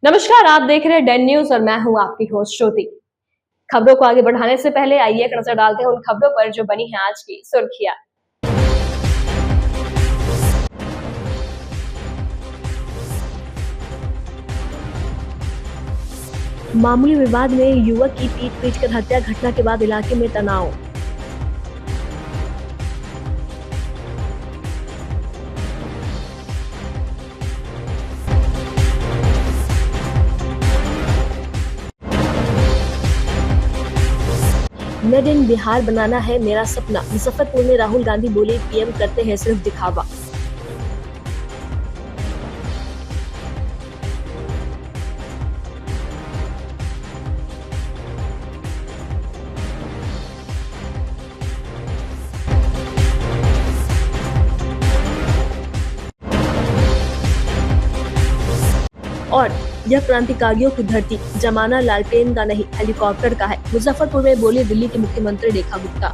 नमस्कार, आप देख रहे हैं डेन न्यूज और मैं हूं आपकी होस्ट श्रुति। खबरों को आगे बढ़ाने से पहले आइए एक नजर डालते हैं उन खबरों पर जो बनी हैं आज की सुर्खियां। मामूली विवाद में युवक की पीट कर हत्या, घटना के बाद इलाके में तनाव। मेड इन बिहार बनाना है मेरा सपना, मुजफ्फरपुर में राहुल गांधी बोले पीएम करते हैं सिर्फ दिखावा। और यह क्रांतिकारियों की धरती, जमाना लालटेन का नहीं हेलीकॉप्टर का है, मुजफ्फरपुर में बोली दिल्ली की मुख्यमंत्री रेखा गुप्ता।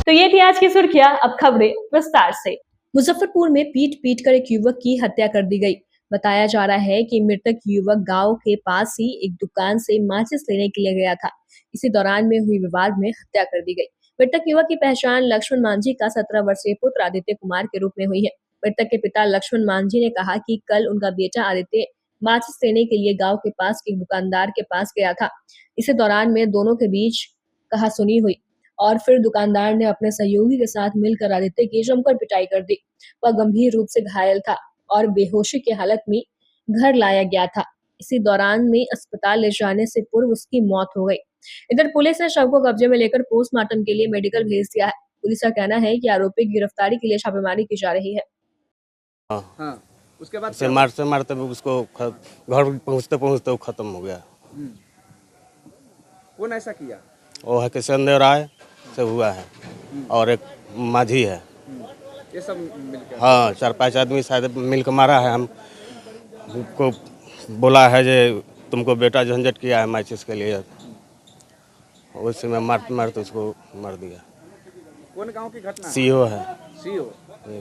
तो ये थी आज की सुर्खियां, अब खबरें विस्तार से। मुजफ्फरपुर में पीट कर एक युवक की हत्या कर दी गई। बताया जा रहा है कि मृतक युवक गांव के पास ही एक दुकान से माचिस लेने के लिए गया था। इसी दौरान में हुई विवाद में हत्या कर दी गई। मृतक युवक की पहचान लक्ष्मण मांझी का 17 वर्षीय पुत्र आदित्य कुमार के रूप में हुई है। मृतक के पिता लक्ष्मण मांझी ने कहा कि कल उनका बेटा आदित्य माचिस लेने के लिए गाँव के पास एक दुकानदार के पास गया था। इसी दौरान में दोनों के बीच कहासुनी हुई और फिर दुकानदार ने अपने सहयोगी के साथ मिलकर आदित्य की जमकर पिटाई कर दी। वह गंभीर रूप से घायल था और बेहोशी की हालत में घर लाया गया था। इसी दौरान में अस्पताल ले जाने से पूर्व उसकी मौत हो गई। इधर पुलिस ने शव को कब्जे में लेकर पोस्टमार्टम के लिए मेडिकल भेज दिया है। पुलिस का कहना है कि आरोपी की गिरफ्तारी के लिए छापेमारी की जा रही है। हाँ, उसके बाद से मारते उसको घर पहुंचते पहुंचते वो खत्म हो गया। कौन ऐसा किया? वो है किशन राय से हुआ है और एक माझी है। ये सब मिलकर? हाँ, 4-5 आदमी शायद मिलकर मारा है। हमको बोला है जे तुमको बेटा झंझट किया है माचिस के लिए, उसी में मारते उसको मार दिया। कौन गांव की घटना? सीओ है। सीओ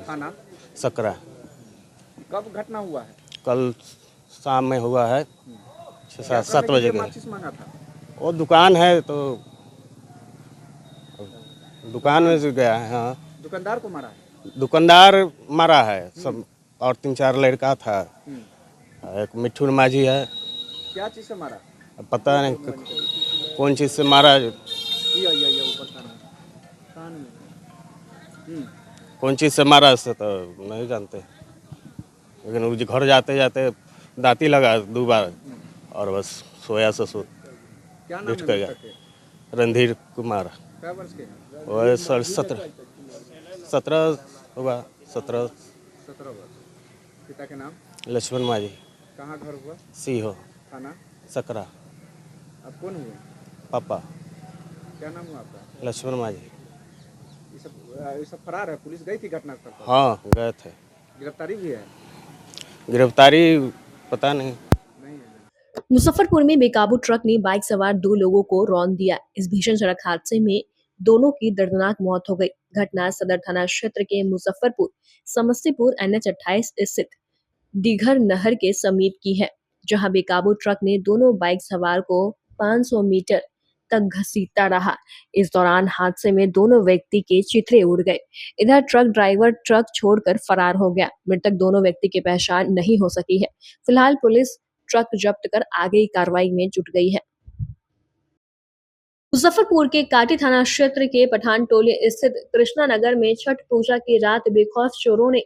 थाना सकरा। कब घटना हुआ है? कल शाम में हुआ है 6-7 बजे के। माचिस मांगा था? वो दुकान है तो दुकान में से गया है। हाँ, दुकानदार को मारा है? दुकानदार मारा है सब, और 3-4 लड़का था। एक मिठू माझी है। क्या चीज से मारा? पता नहीं कौन चीज से मारा। ये ऊपर कान में। कौन चीज से मारा उससे तो नहीं जानते, लेकिन वो घर जाते जाते दांती लगा 2 बार और बस सोया ससुर क्या नाम उठ गया। है? रणधीर कुमार। क्या वर्ष के? वो 17 होगा। 17 वर्ष। पिता के नाम? लक्ष्मण माझी। कहाँ घर हुआ? सीहो थाना सकरा। अब कौन हुए? पापा क्या नाम हुआ आपका? लक्ष्मण माझी। ये सब फरार है? पुलिस गई थी घटनास्थल पर? हाँ, गए थे। गिरफ्तारी भी है? गिरफ्तारी पता नहीं। मुजफ्फरपुर में बेकाबू ट्रक ने बाइक सवार 2 लोगों को रौंद दिया। इस भीषण सड़क हादसे में दोनों की दर्दनाक मौत हो गई। घटना सदर थाना क्षेत्र के मुजफ्फरपुर समस्तीपुर NH 28 स्थित दिघर नहर के समीप की है, जहां बेकाबू ट्रक ने दोनों बाइक सवार को 500 मीटर तक घसीटता रहा। इस दौरान हादसे में दोनों व्यक्ति के चिथड़े उड़ गए। इधर ट्रक ड्राइवर ट्रक छोड़कर फरार हो गया। मृतक दोनों व्यक्ति की पहचान नहीं हो सकी है। फिलहाल पुलिस ट्रक जब्त कर आगे की कार्रवाई में जुट गई है। मुजफ्फरपुर के काटी थाना क्षेत्र के पठान टोले स्थित कृष्णा नगर में छठ पूजा की रात बेखौफ चोरों ने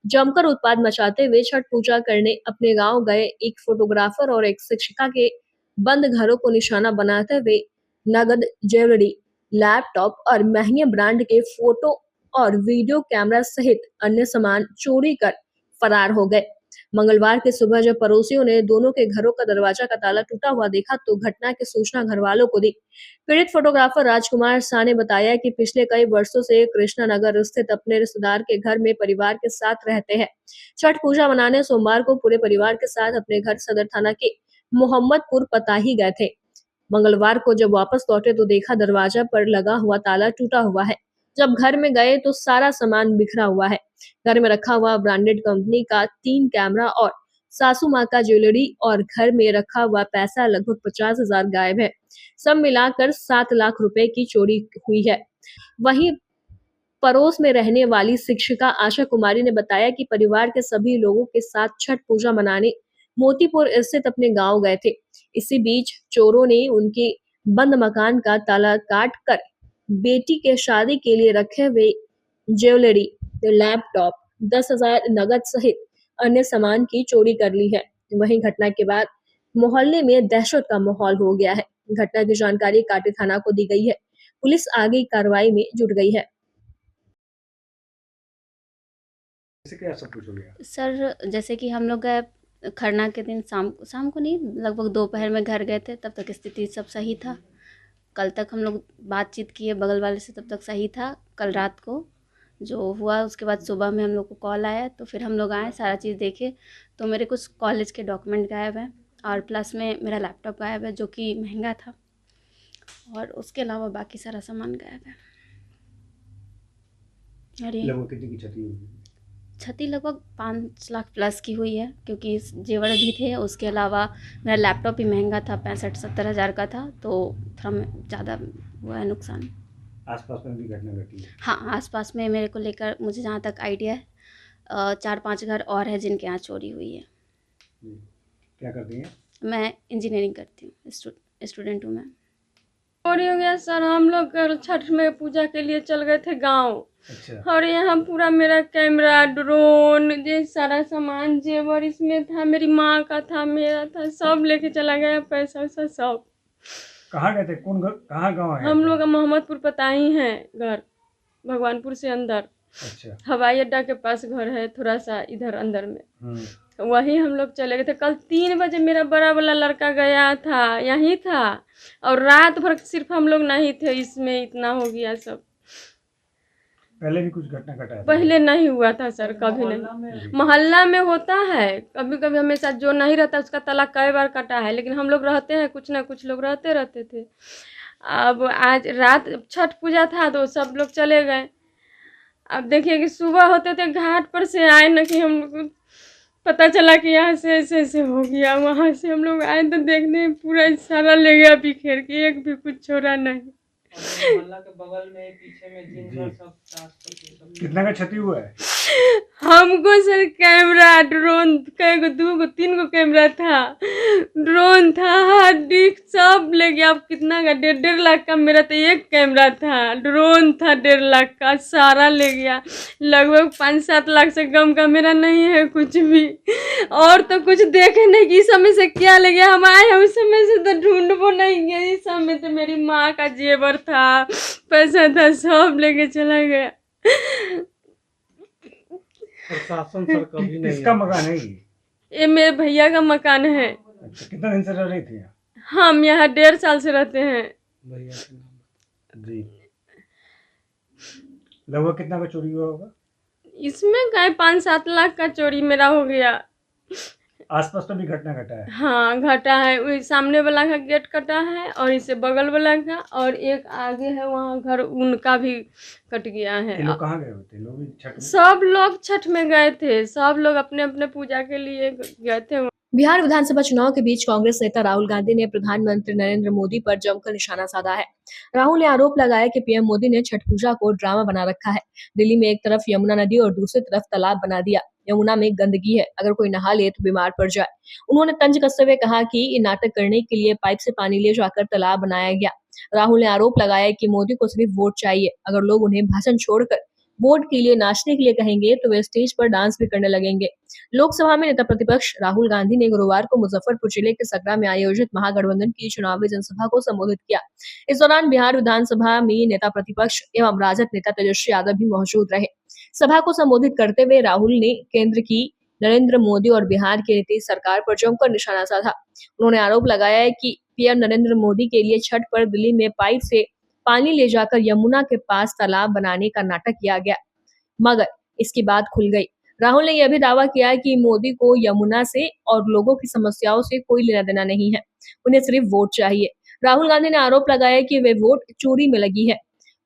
जमकर उत्पात मचाते हुए छठ पूजा करने अपने गांव गए एक फोटोग्राफर और एक शिक्षिका के बंद घरों को निशाना बनाते हुए नगद, ज्वेलरी, लैपटॉप और महंगे ब्रांड के फोटो और वीडियो कैमरा सहित अन्य सामान चोरी कर फरार हो गए। मंगलवार की सुबह जब पड़ोसियों ने दोनों के घरों का दरवाजा का ताला टूटा हुआ देखा तो घटना की सूचना घर वालों को दी। पीड़ित फोटोग्राफर राजकुमार शाह ने बताया कि पिछले कई वर्षों से कृष्णा नगर स्थित अपने रिश्तेदार के घर में परिवार के साथ रहते हैं। छठ पूजा मनाने सोमवार को पूरे परिवार के साथ अपने घर सदर थाना के मोहम्मदपुर पताही गए थे। मंगलवार को जब वापस लौटे तो देखा दरवाजा पर लगा हुआ ताला टूटा हुआ है। जब घर में गए तो सारा सामान बिखरा हुआ है। घर में रखा हुआ ब्रांडेड कंपनी का 3 कैमरा और सासू माँ का ज्वेलरी और घर में रखा हुआ पैसा लगभग 50,000 गायब है। सब मिलाकर 7 लाख रुपए की चोरी हुई है। वहीं पड़ोस में रहने वाली शिक्षिका आशा कुमारी ने बताया कि परिवार के सभी लोगों के साथ छठ पूजा मनाने मोतीपुर स्थित अपने गांव गए थे। इसी बीच चोरों ने उनके बंद मकान का ताला काट कर बेटी के शादी के लिए रखे हुए ज्वेलरी, लैपटॉप, 10,000 नगद सहित अन्य सामान की चोरी कर ली है। वहीं घटना के बाद मोहल्ले में दहशत का माहौल हो गया है। घटना की जानकारी कांटी थाना को दी गई है। पुलिस आगे कार्रवाई में जुट गई है। इससे क्या सब कुछ हो गया? सर जैसे कि हम लोग गए खरना के दिन शाम को नहीं, लगभग दोपहर में घर गए थे, तब तक स्थिति सब सही था। कल तक हम लोग बातचीत किए बगल वाले से, तब तक सही था। कल रात को जो हुआ उसके बाद सुबह में हम लोग को कॉल आया, तो फिर हम लोग आए, सारा चीज़ देखे तो मेरे कुछ कॉलेज के डॉक्यूमेंट गायब हैं और प्लस में मेरा लैपटॉप गायब है जो कि महंगा था, और उसके अलावा बाकी सारा सामान गायब है। और ये लगभग कितनी की क्षति हुई? क्षति लगभग 5 लाख प्लस की हुई है, क्योंकि जेवर भी थे, उसके अलावा मेरा लैपटॉप भी महंगा था, 65-70 हज़ार का था, तो थोड़ा ज़्यादा हुआ है नुकसान। आसपास में भी घटना घटी है? हाँ, आसपास में मेरे को लेकर मुझे जहाँ तक आइडिया है 4-5 घर और है जिनके यहाँ चोरी हुई है। क्या करती हैं? मैं इंजीनियरिंग करती हूँ, स्टूडेंट हूँ मैं। चोरी हो गया सर। हम लोग कल छठ में पूजा के लिए चल गए थे गांव। अच्छा। और यहाँ पूरा मेरा कैमरा, ड्रोन, ये सारा सामान, जेवर इसमें था, मेरी माँ का था, मेरा था, सब लेके चला गया, पैसा वैसा सब। कहाँ गए थे? कौन घर, कहाँ गाँव है? हम लोग मोहम्मदपुर पताही हैं घर, भगवानपुर से अंदर। अच्छा। हवाई अड्डा के पास घर है, थोड़ा सा इधर अंदर में। वही हम लोग चले गए थे। कल 3 बजे मेरा बड़ा वाला लड़का गया था, यहीं था, और रात भर सिर्फ हम लोग नहीं थे, इसमें इतना हो गया सब। पहले भी कुछ घटना घटा है? पहले नहीं हुआ था सर, कभी नहीं। मोहल्ला में होता है कभी कभी, हमेशा जो नहीं रहता उसका ताला कई बार कटा है, लेकिन हम लोग रहते हैं, कुछ ना कुछ लोग रहते थे। अब आज रात छठ पूजा था तो सब लोग चले गए। अब देखिए कि सुबह होते थे घाट पर से आए न कि हम लोग पता चला कि यहाँ से ऐसे हो गया। वहाँ से हम लोग आए तो देखने पूरा सारा ले गया बिखेर के, एक भी कुछ छोड़ा नहीं। मोहल्ला के बगल में पीछे में जिन घर सब कितना का क्षति हुआ है? हमको सर कैमरा, ड्रोन, कई 2 3 कैमरा था, ड्रोन था, हार्ड डिस्क सब ले गया। अब कितना का? 1.5 लाख का मेरा तो एक कैमरा था, ड्रोन था 1.5 लाख का, सारा ले गया। लगभग 5-7 लाख से कम का मेरा नहीं है कुछ भी। और तो कुछ देखे नहीं कि इस समय से क्या ले गया। हम आए हैं उस समय से तो ढूंढबो नहीं गया। इस समय तो मेरी माँ का जेवर था, पैसा था, सब लेके चला गया। प्रशासन सर कभी नहीं। किसका मकान है ये मेरे भैया का मकान है। अच्छा, कितना दिन से रह रही थी यहाँ? हम यहाँ 1.5 साल से रहते हैं। भैया के नाम जी। लगभग कितना का चोरी हुआ होगा? इसमें कहीं 5-7 लाख का चोरी मेरा हो गया। आसपास तो भी घटना घटा है? हाँ घटा है। वही सामने वाला का गेट कटा है, और इससे बगल वाला का, और एक आगे है वहाँ घर, उनका भी कट गया है। ये लोग कहाँ गए होते? लोग भी छठ में? सब लोग छठ में गए थे, सब लोग अपने अपने पूजा के लिए गए थे। बिहार विधानसभा चुनाव के बीच कांग्रेस नेता राहुल गांधी ने प्रधानमंत्री नरेंद्र मोदी पर जमकर निशाना साधा है। राहुल ने आरोप लगाया कि पीएम मोदी ने छठ पूजा को ड्रामा बना रखा है। दिल्ली में एक तरफ यमुना नदी और दूसरी तरफ तालाब बना दिया। यमुना में गंदगी है, अगर कोई नहा ले तो बीमार पड़ जाए। उन्होंने तंज कसते हुए कहा कि ये नाटक करने के लिए पाइप से पानी ले जाकर तालाब बनाया गया। राहुल ने आरोप लगाया कि मोदी को सिर्फ वोट चाहिए, अगर लोग उन्हें भाषण छोड़कर वोट के लिए नाचने के लिए कहेंगे तो वे स्टेज पर डांस भी करने लगेंगे। लोकसभा में नेता प्रतिपक्ष राहुल गांधी ने गुरुवार को मुजफ्फरपुर जिले के सकरा में आयोजित महागठबंधन की चुनावी जनसभा को संबोधित किया। इस दौरान बिहार विधानसभा में नेता प्रतिपक्ष एवं राजद नेता तेजस्वी यादव भी मौजूद रहे। सभा को संबोधित करते हुए राहुल ने केंद्र की नरेंद्र मोदी और बिहार की नीतीश सरकार पर जमकर निशाना साधा। उन्होंने आरोप लगाया है कि पीएम नरेंद्र मोदी के लिए छठ पर दिल्ली में पाइप से पानी ले जाकर यमुना के पास तालाब बनाने का नाटक किया गया, मगर इसकी बात खुल गई। राहुल ने यह भी दावा किया कि मोदी को यमुना से और लोगों की समस्याओं से कोई लेना देना नहीं है, उन्हें सिर्फ वोट चाहिए। राहुल गांधी ने आरोप लगाया कि वे वोट चोरी में लगी है।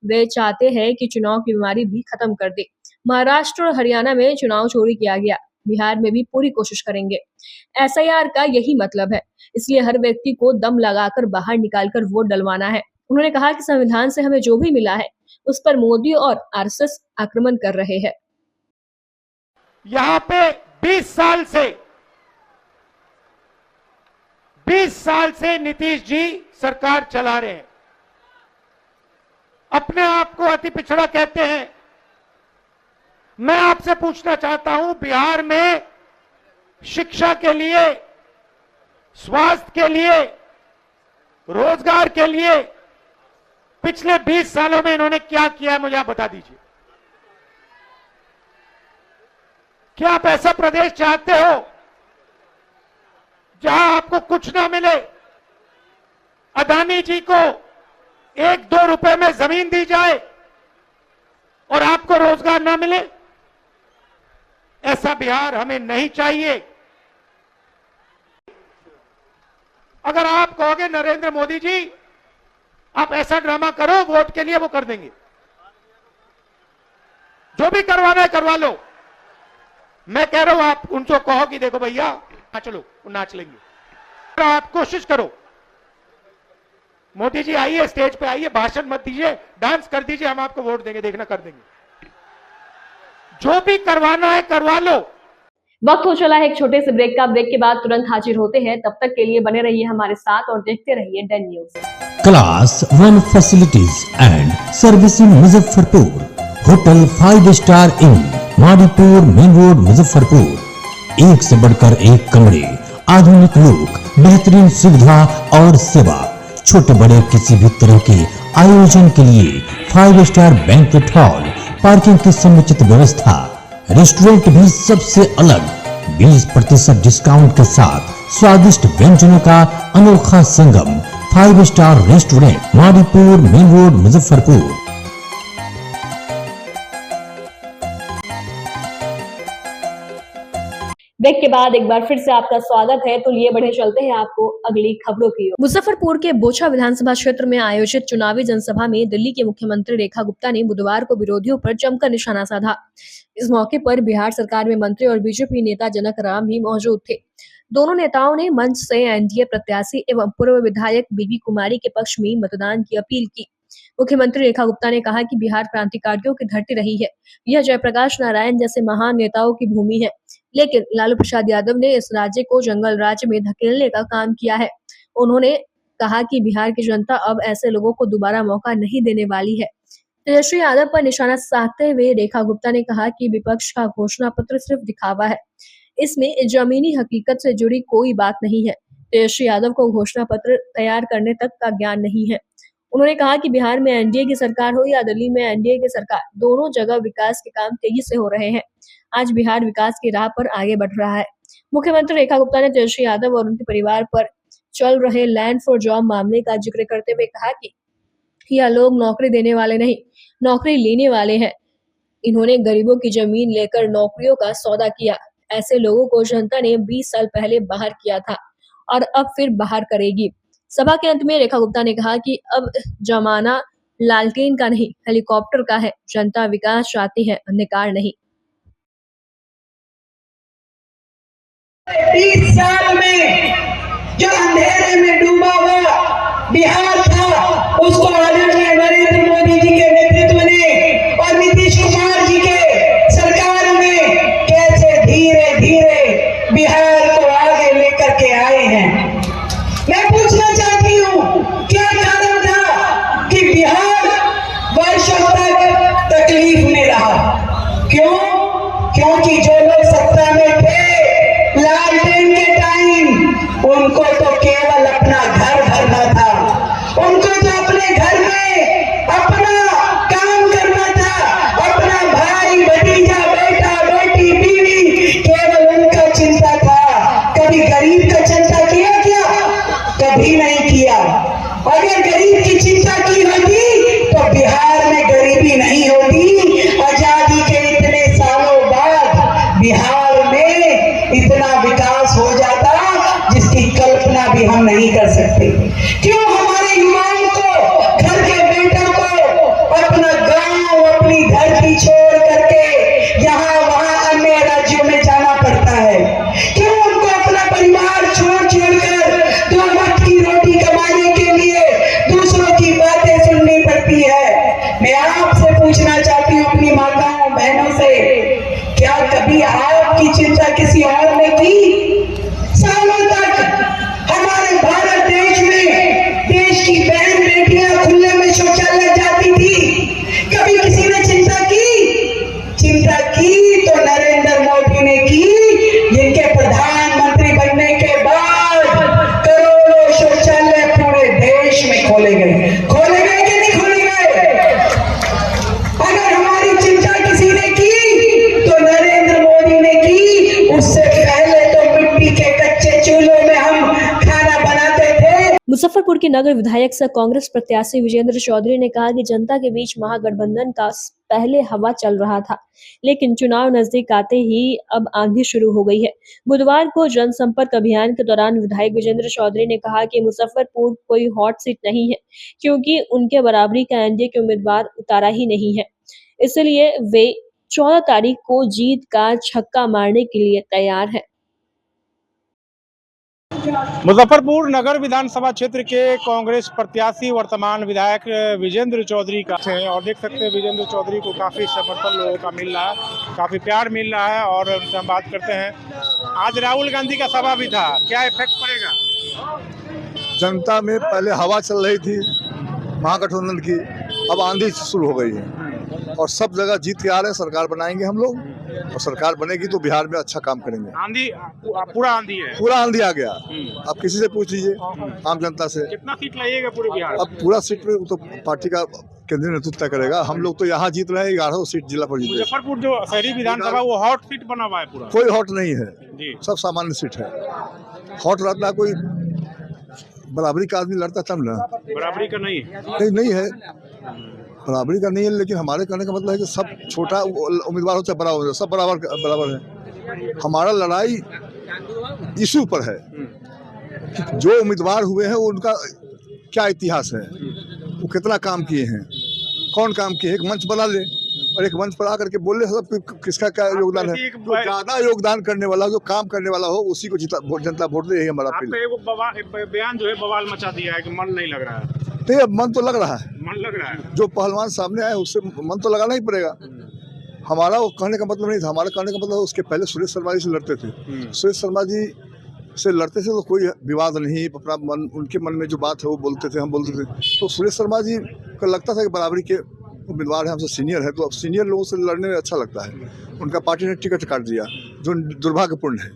वे चाहते हैं कि चुनाव की बीमारी भी खत्म कर दे। महाराष्ट्र और हरियाणा में चुनाव चोरी किया गया, बिहार में भी पूरी कोशिश करेंगे। एसआईआर का यही मतलब है, इसलिए हर व्यक्ति को दम लगाकर बाहर निकालकर वोट डलवाना है। उन्होंने कहा कि संविधान से हमें जो भी मिला है उस पर मोदी और आरएसएस आक्रमण कर रहे हैं। यहां पे 20 साल से नीतीश जी सरकार चला रहे हैं। अपने आप को अति पिछड़ा कहते हैं। मैं आपसे पूछना चाहता हूं, बिहार में शिक्षा के लिए, स्वास्थ्य के लिए, रोजगार के लिए पिछले 20 सालों में इन्होंने क्या किया है, मुझे आप बता दीजिए। क्या आप ऐसा प्रदेश चाहते हो जहां आपको कुछ ना मिले? अदानी जी को 1-2 रुपए में जमीन दी जाए और आपको रोजगार ना मिले? ऐसा बिहार हमें नहीं चाहिए। अगर आप कहोगे नरेंद्र मोदी जी आप ऐसा ड्रामा करो वोट के लिए, वो कर देंगे। जो भी करवाना है करवा लो। मैं कह रहा हूं आप उनको कहो कि देखो भैया नाच लो, वो नाच लेंगे। आप कोशिश करो, मोदी जी आइए, स्टेज पे आइए, भाषण मत दीजिए, डांस कर दीजिए, हम आपको वोट देंगे, देखना कर देंगे। जो भी करवाना है करवा लो। वक्त हो चला है एक छोटे से ब्रेक का। ब्रेक के बाद तुरंत हाजिर होते हैं। तब तक के लिए बने रहिए हमारे साथ और देखते रहिए Den News. Class 1 facilities and servicing Muzaffarpur. Hotel 5 star in Madipur main road Muzaffarpur. एक से बढ़कर एक कमरे, आधुनिक लुक, बेहतरीन सुविधा और सेवा। छोटे बड़े किसी भी तरह के आयोजन के लिए 5 स्टार बैंक्वेट हॉल, पार्किंग की समुचित व्यवस्था, रेस्टोरेंट भी सबसे अलग 20% डिस्काउंट के साथ स्वादिष्ट व्यंजनों का अनोखा संगम। 5 star restaurant Madipur main road Muzaffarpur. Break के बाद एक बार फिर से आपका स्वागत है। तो लिए बढ़े चलते हैं आपको अगली खबरों की ओर। मुजफ्फरपुर के बोचा विधानसभा क्षेत्र में आयोजित चुनावी जनसभा में दिल्ली की मुख्यमंत्री रेखा गुप्ता ने बुधवार को विरोधियों पर जमकर निशाना साधा। इस मौके पर बिहार सरकार में मंत्री और बीजेपी नेता जनक राम भी मौजूद थे। दोनों नेताओं ने मंच से एनडीए प्रत्याशी एवं पूर्व विधायक बीबी कुमारी के पक्ष में मतदान की अपील की। मुख्यमंत्री रेखा गुप्ता ने कहा कि बिहार क्रांतिकारियों की धरती रही है, यह जयप्रकाश नारायण जैसे महान नेताओं की भूमि है, लेकिन लालू प्रसाद यादव ने इस राज्य को जंगल राज्य में धकेलने का काम किया है। उन्होंने कहा कि बिहार की जनता अब ऐसे लोगों को दोबारा मौका नहीं देने वाली है। तेजस्वी यादव पर निशाना साधते हुए रेखा गुप्ता ने कहा कि विपक्ष का घोषणा पत्र सिर्फ दिखावा है, इसमें जमीनी हकीकत से जुड़ी कोई बात नहीं है। तेजस्वी यादव को घोषणा पत्र तैयार करने तक का ज्ञान नहीं है। उन्होंने कहा कि बिहार में एनडीए की सरकार हो या दिल्ली में एनडीए की सरकार, दोनों जगह विकास के काम तेजी से हो रहे हैं। आज बिहार विकास की राह पर आगे बढ़ रहा है। मुख्यमंत्री रेखा गुप्ता ने तेजस्वी यादव और उनके परिवार पर चल रहे लैंड फॉर जॉब मामले का जिक्र करते हुए कहा कि यह लोग नौकरी देने वाले नहीं, नौकरी लेने वाले हैं। इन्होंने गरीबों की जमीन लेकर नौकरियों का सौदा किया। ऐसे लोगों को जनता ने 20 साल पहले बाहर किया था और अब फिर बाहर करेगी। सभा के अंत में रेखा गुप्ता ने कहा कि अब जमाना लालटेन का नहीं, हेलीकॉप्टर का है। जनता विकास चाहती है, अंधकार नहीं। 20 साल में जो अंधेरे में डूबा हुआ बिहार था, उसको आदरणीय नरेंद्र मोदी जी के नेतृत्व ने और नीतीश कुमार जी के सरकार में कैसे धीरे धीरे बिहार को आगे लेकर के आए हैं। मैं पूछना चाहती हूँ, क्या कारण था कि बिहार वर्षों तक तकलीफ में रहा? क्यों? क्योंकि जो लोग सत्ता में थे लालटेन के टाइम, उनको तो केवल अपना घर भरना था, उनको तो अपने घर में अपना काम करना था, अपना भाई भतीजा बेटा बेटी बीवी केवल मुजफ्फरपुर के नगर विधायक सह कांग्रेस प्रत्याशी विजेंद्र चौधरी ने कहा कि जनता के बीच महागठबंधन का पहले हवा चल रहा था, लेकिन चुनाव नजदीक आते ही अब आंधी शुरू हो गई है। बुधवार को जनसंपर्क अभियान के दौरान विधायक विजेंद्र चौधरी ने कहा कि मुजफ्फरपुर कोई हॉट सीट नहीं है, क्योंकि उनके बराबरी का एनडीए के उम्मीदवार उतारा ही नहीं है, इसलिए वे 14 तारीख को जीत का छक्का मारने के लिए तैयार है। मुजफ्फरपुर नगर विधानसभा क्षेत्र के कांग्रेस प्रत्याशी वर्तमान विधायक विजेंद्र चौधरी का है और देख सकते हैं विजेंद्र चौधरी को काफ़ी समर्थन लोगों का मिल रहा है, काफ़ी प्यार मिल रहा है और उनसे हम बात करते हैं। आज राहुल गांधी का सभा भी था, क्या इफेक्ट पड़ेगा? जनता में पहले हवा चल रही थी महागठबंधन की, अब आंधी शुरू हो गई है और सब जगह जीत के आ रहे हैं। सरकार बनाएंगे हम लोग और सरकार बनेगी तो बिहार में अच्छा काम करेंगे। आंधी पूरा आंधी है, पूरा आंधी आ गया। अब किसी से पूछ लीजिए आम जनता से, कितना सीट लगेगा पूरे बिहार? अब पूरा सीट में तो पार्टी का केंद्रीय नेतृत्व तय करेगा। हम लोग तो यहाँ जीत रहे हैं, 11 सीट जिला पर जीत। मुजफ्फरपुर जो शहरी विधानसभा वो हॉट सीट बना हुआ है पूरा? कोई हॉट नहीं है जी, सब सामान्य सीट है। हॉट रहता है कोई बराबरी का आदमी लड़ता तब ना। बराबरी का नहीं है, बराबरी का नहीं है, लेकिन हमारे कहने का मतलब है कि सब छोटा उम्मीदवार हो चाहे बड़ा हो, सब बराबर है। हमारा लड़ाई इशू पर है कि जो उम्मीदवार हुए हैं उनका क्या इतिहास है, वो कितना काम किए हैं, कौन काम किए। एक मंच बना ले और एक मंच पर आकर के बोले सब किसका क्या योगदान है। जो ज्यादा योगदान करने वाला, जो काम करने वाला हो, उसी को जनता वोट दे। हमारा बयान जो है बवाल मचा दिया है कि मन नहीं लग रहा है। नहीं, अब मन तो लग रहा है, मन लग रहा है। जो पहलवान सामने आए उससे मन तो लगाना ही पड़ेगा। हमारा वो कहने का मतलब नहीं था, हमारा कहने का मतलब उसके पहले सुरेश शर्मा जी से लड़ते थे। सुरेश शर्मा जी से लड़ते थे तो कोई विवाद नहीं, अपना मन, उनके मन में जो बात है वो बोलते थे, हम बोलते थे। तो सुरेश शर्मा जी को लगता था कि बराबरी के उम्मीदवार है, हमसे सीनियर है, तो अब सीनियर लोगों से लड़ने में अच्छा लगता है। उनका पार्टी ने टिकट काट दिया, जो दुर्भाग्यपूर्ण है।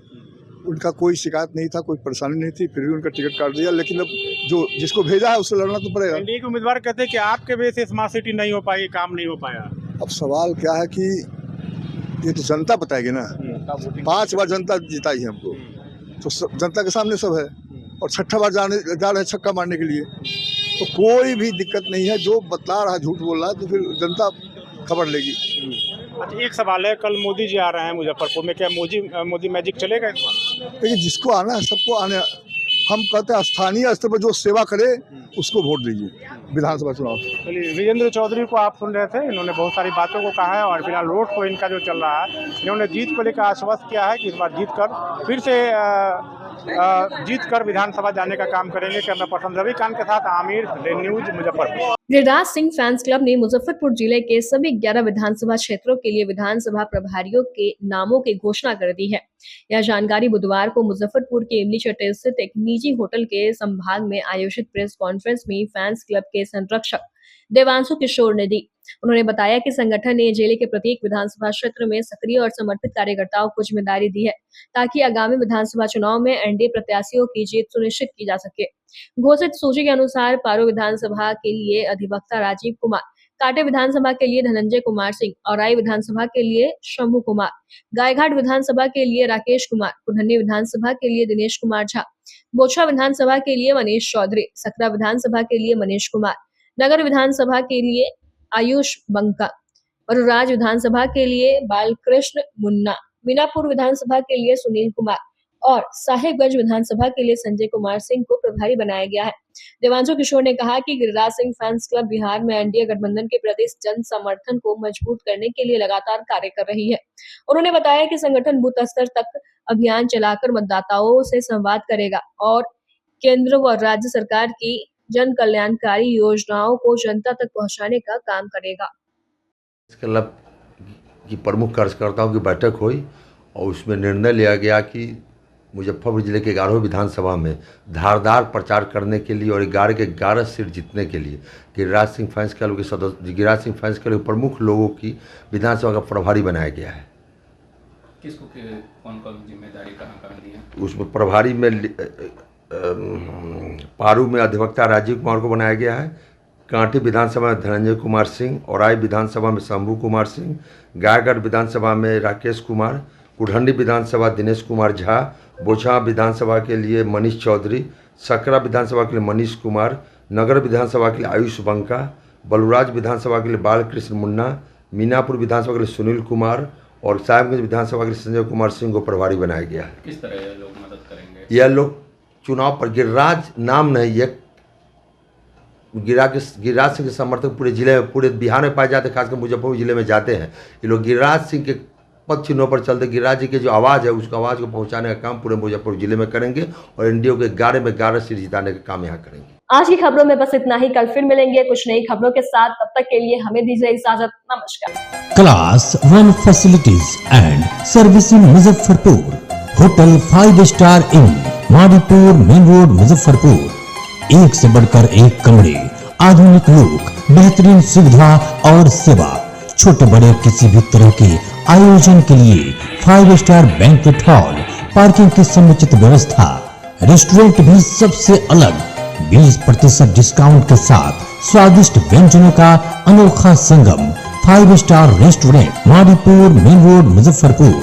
उनका कोई शिकायत नहीं था, कोई परेशानी नहीं थी, फिर भी उनका टिकट काट दिया। लेकिन अब जो जिसको भेजा है उससे लड़ना तो पड़ेगा। एनडीए के उम्मीदवार कहते हैं कि आपके वजह से स्मार्ट सिटी नहीं हो पाई, काम नहीं हो पाया। अब सवाल क्या है कि ये तो जनता बताएगी ना। 5 बार जनता जिताई है हमको, तो जनता के सामने सब है और 6ठा बार जा रहे हैं छक्का मारने के लिए, तो कोई भी दिक्कत नहीं है। जो बतला रहा है, झूठ बोल रहा है, तो फिर जनता खबर लेगी। अच्छा, एक सवाल है, कल मोदी जी आ रहे हैं मुजफ्फरपुर में, क्या मोदी मैजिक चलेगा इस बार? देखिए, जिसको आना है सबको आने। हम कहते हैं स्थानीय स्तर पर जो सेवा करे उसको वोट दीजिए विधानसभा चुनाव। चलिए, विजेंद्र चौधरी को आप सुन रहे थे, इन्होंने बहुत सारी बातों को कहा है और फिलहाल रोड को इनका जो चल रहा है, इन्होंने जीत को लेकर आश्वस्त किया है कि इस बार जीत कर फिर से जीत कर विधानसभा जाने का काम करेंगे। कैमरा पर्सन रविकांत के साथ Aamir, news Muzaffarpur. Giriraj Singh fans club ने मुजफ्फरपुर जिले के सभी 11 विधानसभा क्षेत्रों के लिए विधानसभा प्रभारियों के नामों की घोषणा कर दी है। यह जानकारी बुधवार को मुजफ्फरपुर के इमली चट्टे स्थित एक निजी होटल के संभाग में आयोजित प्रेस कॉन्फ्रेंस में फैंस क्लब के संरक्षक देवांशु किशोर ने दी। उन्होंने बताया कि संगठन ने जिले के प्रत्येक विधानसभा क्षेत्र में सक्रिय और समर्पित कार्यकर्ताओं को जिम्मेदारी दी है, ताकि आगामी विधानसभा चुनाव में एनडीए प्रत्याशियों की जीत सुनिश्चित की जा सके। घोषित सूची के अनुसार पारो विधानसभा के लिए अधिवक्ता राजीव कुमार, कांटे विधानसभा के लिए धनंजय कुमार सिंह, औराई विधानसभा के लिए शंभू कुमार, गायघाट विधानसभा के लिए राकेश कुमार, कुढ़नी विधानसभा के लिए दिनेश कुमार झा, बोछा विधानसभा के लिए मनीष चौधरी, सकरा विधानसभा के लिए मनीष कुमार, नगर विधानसभा के लिए आयुष बंका, वरुराज विधानसभा के लिए बालकृष्ण मुन्ना, मीनापुर विधानसभा के लिए सुनील कुमार और साहेबगंज विधानसभा के लिए संजय कुमार सिंह को प्रभारी बनाया गया है। देवांशु किशोर ने कहा कि गिरिराज सिंह फैंस क्लब बिहार में एनडीए गठबंधन के प्रति जन समर्थन को मजबूत करने के लिए लगातार कार्य कर रही है। उन्होंने बताया कि संगठन बूथ स्तर तक अभियान चलाकर मतदाताओं से संवाद करेगा और केंद्र व राज्य सरकार की जन कल्याणकारी योजनाओं को जनता तक पहुंचाने का काम करेगा। क्लब की प्रमुख कार्यकर्ताओं की बैठक हुई और उसमें निर्णय लिया गया कि मुजफ्फरपुर जिले के 11 विधानसभा में धारदार प्रचार करने के लिए और 11 के 11 सीट जीतने के लिए गिरिराज सिंह फैंस क्लब के सदस्य, गिरिराज सिंह फैंस क्लब के प्रमुख लोगों की विधानसभा का प्रभारी बनाया गया है। किसको कौन कौन जिम्मेदारी कहाँ दी है? उसमें प्रभारी में पारू में अधिवक्ता राजीव कुमार को बनाया गया है, कांटी विधानसभा में धनंजय कुमार सिंह, औराई विधानसभा में शंभू कुमार सिंह, गायगढ़ विधानसभा में राकेश कुमार, कुढ़नी विधानसभा दिनेश कुमार झा, बोछा विधानसभा के लिए मनीष चौधरी, सकरा विधानसभा के लिए मनीष कुमार, नगर विधानसभा के लिए आयुष बंका, बलुराज विधानसभा के लिए बालकृष्ण मुन्ना, मीनापुर विधानसभा के लिए सुनील कुमार और साहिबगंज विधानसभा के लिए संजय कुमार सिंह को प्रभारी बनाया गया है। किस तरह ये लोग मदद करेंगे? यह लोग चुनाव पर गिरिराज नाम नहीं, ये गिरिराज सिंह के समर्थक पूरे जिले में, पूरे बिहार में पाए जाते हैं, खासकर मुजफ्फरपुर जिले में जाते हैं। ये लोग गिरिराज सिंह के पद चिन्हों पर चलते गिरिराज जी की जो आवाज़ है उसको आवाज़ को पहुंचाने का काम पूरे मुजफ्फरपुर जिले में करेंगे और एनडीए के 11 में 11 सीट जिताने का काम यहाँ करेंगे। आज की खबरों में बस इतना ही। कल फिर मिलेंगे कुछ नई खबरों के साथ। तब तक के लिए हमें दीजिए इजाजत। नमस्कार। Class 1 facilities and servicing Muzaffarpur, hotel 5 star in, Madipur main road Muzaffarpur. एक से बढ़कर एक कमरे, आधुनिक लुक, बेहतरीन सुविधा और सेवा। छोटे बड़े किसी भी तरह के आयोजन के लिए 5 स्टार बैंक्वेट हॉल, पार्किंग की समुचित व्यवस्था, रेस्टोरेंट भी सबसे अलग 20% डिस्काउंट के साथ स्वादिष्ट व्यंजनों का अनोखा संगम। 5 star restaurant, Madipur main road Muzaffarpur.